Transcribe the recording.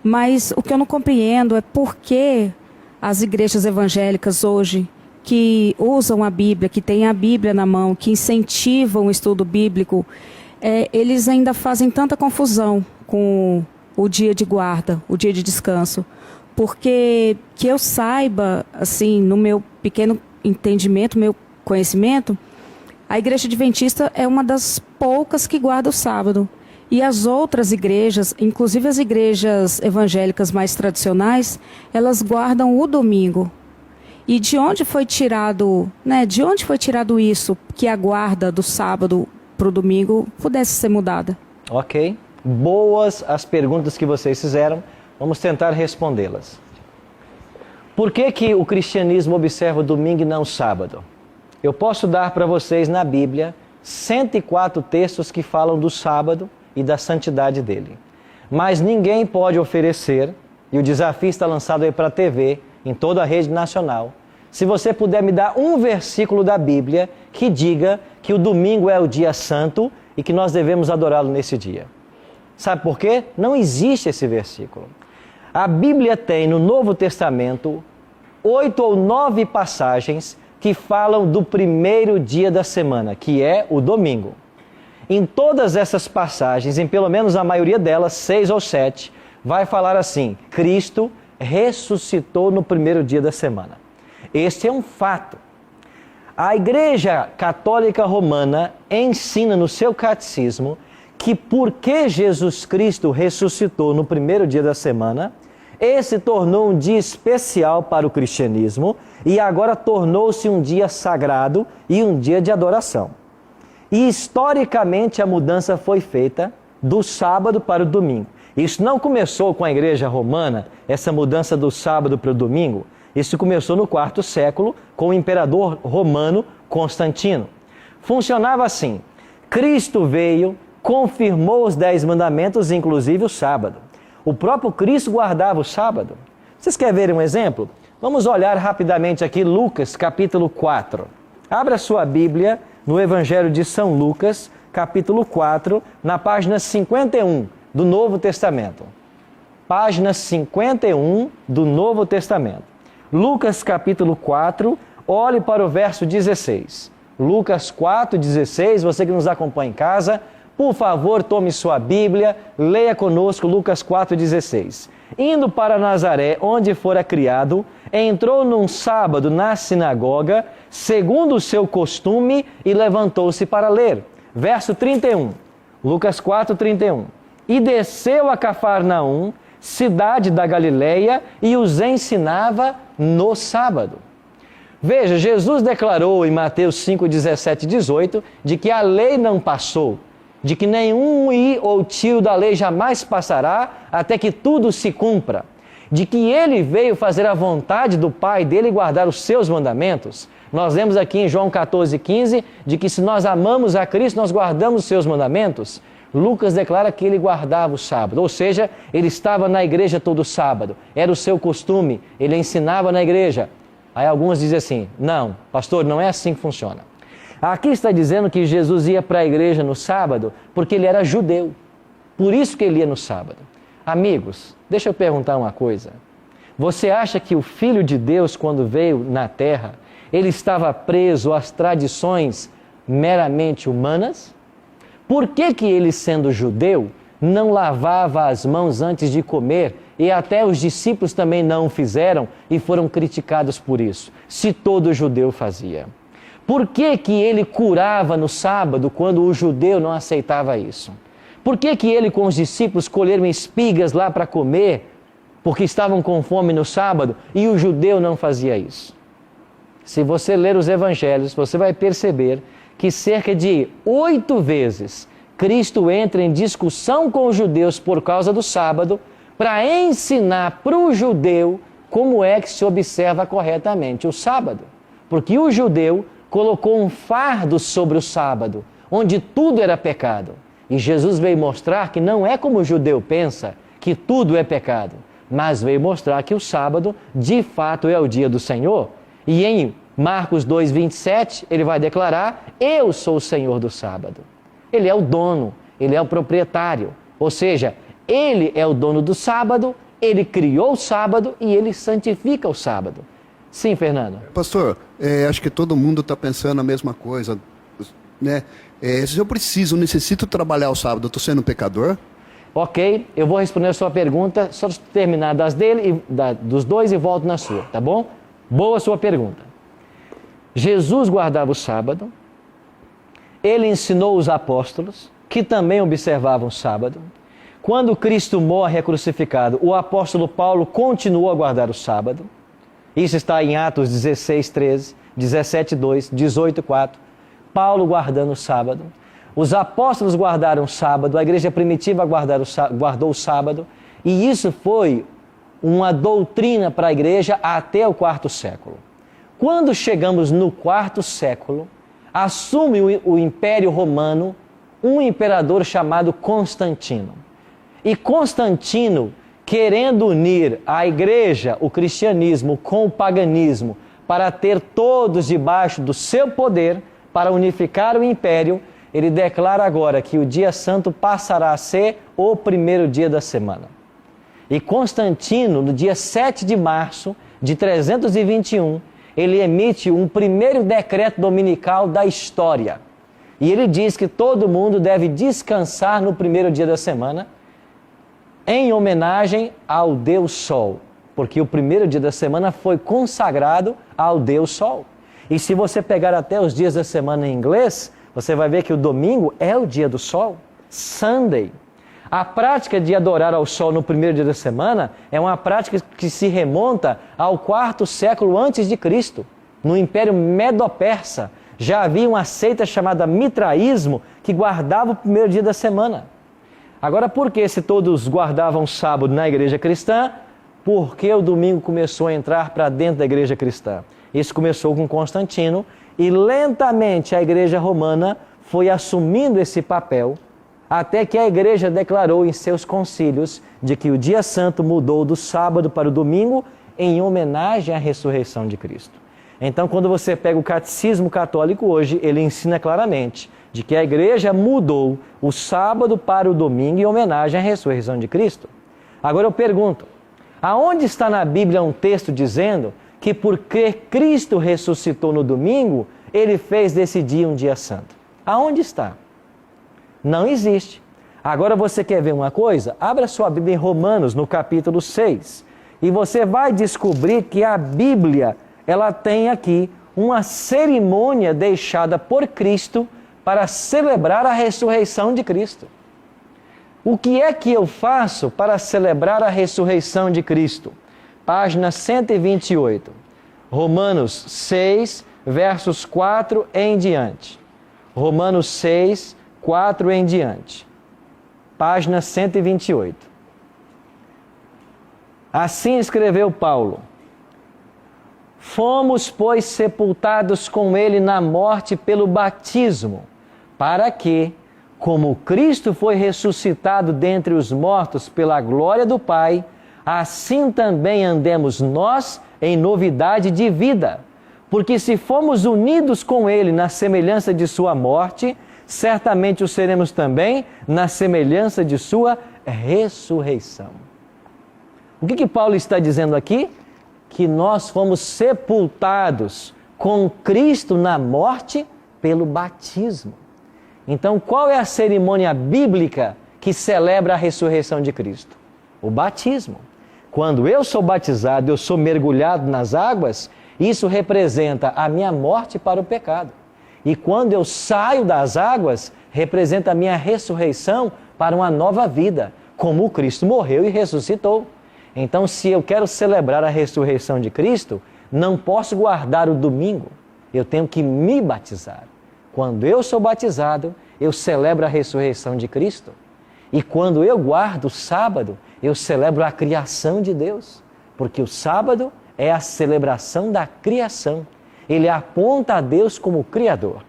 Mas o que eu não compreendo é por que as igrejas evangélicas hoje, que usam a Bíblia, que têm a Bíblia na mão, que incentivam o estudo bíblico, eles ainda fazem tanta confusão com o dia de guarda, o dia de descanso. Porque, que eu saiba, assim, no meu pequeno entendimento, meu conhecimento, a Igreja Adventista é uma das poucas que guarda o sábado. E as outras igrejas, inclusive as igrejas evangélicas mais tradicionais, elas guardam o domingo. E de onde foi tirado, de onde foi tirado isso, que a guarda do sábado para o domingo pudesse ser mudada? Ok. Boas as perguntas que vocês fizeram. Vamos tentar respondê-las. Por que o cristianismo observa o domingo e não o sábado? Eu posso dar para vocês na Bíblia 104 textos que falam do sábado e da santidade dele. Mas ninguém pode oferecer, e o desafio está lançado aí para a TV, em toda a rede nacional, se você puder me dar um versículo da Bíblia que diga que o domingo é o dia santo e que nós devemos adorá-lo nesse dia. Sabe por quê? Não existe esse versículo. A Bíblia tem no Novo Testamento 8 ou 9 passagens que falam do primeiro dia da semana, que é o domingo. Em todas essas passagens, em pelo menos a maioria delas, 6 ou 7, vai falar assim: Cristo ressuscitou no primeiro dia da semana. Este é um fato. A Igreja Católica Romana ensina no seu catecismo que porque Jesus Cristo ressuscitou no primeiro dia da semana, esse tornou um dia especial para o cristianismo e agora tornou-se um dia sagrado e um dia de adoração. E historicamente a mudança foi feita do sábado para o domingo. Isso não começou com a Igreja Romana, essa mudança do sábado para o domingo. Isso começou no quarto século com o imperador romano Constantino. Funcionava assim: Cristo veio, confirmou os 10 mandamentos, inclusive o sábado. O próprio Cristo guardava o sábado. Vocês querem ver um exemplo? Vamos olhar rapidamente aqui Lucas, capítulo 4. Abra sua Bíblia no Evangelho de São Lucas, capítulo 4, na página 51 do Novo Testamento. Página 51 do Novo Testamento. Lucas, capítulo 4, olhe para o verso 16. Lucas 4, 16, você que nos acompanha em casa, por favor, tome sua Bíblia, leia conosco Lucas 4,16. Indo para Nazaré, onde fora criado, entrou num sábado na sinagoga, segundo o seu costume, e levantou-se para ler. Verso 31, Lucas 4,31. E desceu a Cafarnaum, cidade da Galileia, e os ensinava no sábado. Veja, Jesus declarou em Mateus 5, 17 e 18, de que a lei não passou, de que nenhum i ou tio da lei jamais passará, até que tudo se cumpra, de que ele veio fazer a vontade do Pai dele e guardar os seus mandamentos. Nós lemos aqui em João 14, 15, de que se nós amamos a Cristo, nós guardamos os seus mandamentos. Lucas declara que ele guardava o sábado, ou seja, ele estava na igreja todo sábado, era o seu costume, ele ensinava na igreja. Aí alguns dizem assim: não, pastor, não é assim que funciona. Aqui está dizendo que Jesus ia para a igreja no sábado porque ele era judeu. Por isso que ele ia no sábado. Amigos, deixa eu perguntar uma coisa. Você acha que o Filho de Deus, quando veio na terra, ele estava preso às tradições meramente humanas? Por que ele, sendo judeu, não lavava as mãos antes de comer? E até os discípulos também não o fizeram e foram criticados por isso, se todo judeu fazia. Por que ele curava no sábado quando o judeu não aceitava isso? Por que ele com os discípulos colheram espigas lá para comer, porque estavam com fome no sábado, e o judeu não fazia isso? Se você ler os evangelhos, você vai perceber que cerca de 8 vezes Cristo entra em discussão com os judeus por causa do sábado, para ensinar para o judeu como é que se observa corretamente o sábado. Porque o judeu colocou um fardo sobre o sábado, onde tudo era pecado. E Jesus veio mostrar que não é como o judeu pensa, que tudo é pecado, mas veio mostrar que o sábado, de fato, é o dia do Senhor. E em Marcos 2, 27, ele vai declarar: eu sou o Senhor do sábado. Ele é o dono, ele é o proprietário. Ou seja, ele é o dono do sábado, Ele criou o sábado e Ele santifica o sábado. Sim, Fernando. Pastor, acho que todo mundo está pensando a mesma coisa, né? Se eu necessito trabalhar o sábado, eu estou sendo um pecador? Ok, eu vou responder a sua pergunta, só terminar das dele, dos dois e volto na sua, tá bom? Boa sua pergunta. Jesus guardava o sábado, Ele ensinou os apóstolos, que também observavam o sábado. Quando Cristo morre é crucificado, o apóstolo Paulo continuou a guardar o sábado. Isso está em Atos 16, 13, 17, 2, 18, 4. Paulo guardando o sábado. Os apóstolos guardaram o sábado, a igreja primitiva guardou o sábado. E isso foi uma doutrina para a igreja até o quarto século. Quando chegamos no quarto século, assume o Império Romano um imperador chamado Constantino. E Constantino, querendo unir a igreja, o cristianismo, com o paganismo, para ter todos debaixo do seu poder, para unificar o império, ele declara agora que o dia santo passará a ser o primeiro dia da semana. E Constantino, no dia 7 de março de 321, ele emite um primeiro decreto dominical da história. E ele diz que todo mundo deve descansar no primeiro dia da semana, em homenagem ao Deus Sol, porque o primeiro dia da semana foi consagrado ao Deus Sol. E se você pegar até os dias da semana em inglês, você vai ver que o domingo é o dia do Sol, Sunday. A prática de adorar ao Sol no primeiro dia da semana é uma prática que se remonta ao quarto século antes de Cristo. No Império Medo-Persa já havia uma seita chamada Mitraísmo que guardava o primeiro dia da semana. Agora, por que se todos guardavam sábado na igreja cristã? Porque o domingo começou a entrar para dentro da igreja cristã. Isso começou com Constantino e lentamente a igreja romana foi assumindo esse papel até que a igreja declarou em seus concílios de que o dia santo mudou do sábado para o domingo em homenagem à ressurreição de Cristo. Então, quando você pega o catecismo católico hoje, ele ensina claramente de que a igreja mudou o sábado para o domingo em homenagem à ressurreição de Cristo. Agora eu pergunto, aonde está na Bíblia um texto dizendo que porque Cristo ressuscitou no domingo, Ele fez desse dia um dia santo? Aonde está? Não existe. Agora você quer ver uma coisa? Abra sua Bíblia em Romanos, no capítulo 6, e você vai descobrir que a Bíblia, ela tem aqui uma cerimônia deixada por Cristo para celebrar a ressurreição de Cristo. O que é que eu faço para celebrar a ressurreição de Cristo? Página 128. Romanos 6, versos 4 em diante. Romanos 6, 4 em diante. Página 128. Assim escreveu Paulo: Fomos, pois, sepultados com ele na morte pelo batismo, para que, como Cristo foi ressuscitado dentre os mortos pela glória do Pai, assim também andemos nós em novidade de vida. Porque se fomos unidos com Ele na semelhança de sua morte, certamente o seremos também na semelhança de sua ressurreição. O que Paulo está dizendo aqui? Que nós fomos sepultados com Cristo na morte pelo batismo. Então, qual é a cerimônia bíblica que celebra a ressurreição de Cristo? O batismo. Quando eu sou batizado, eu sou mergulhado nas águas, isso representa a minha morte para o pecado. E quando eu saio das águas, representa a minha ressurreição para uma nova vida, como o Cristo morreu e ressuscitou. Então, se eu quero celebrar a ressurreição de Cristo, não posso guardar o domingo, eu tenho que me batizar. Quando eu sou batizado, eu celebro a ressurreição de Cristo. E quando eu guardo o sábado, eu celebro a criação de Deus. Porque o sábado é a celebração da criação. Ele aponta a Deus como Criador.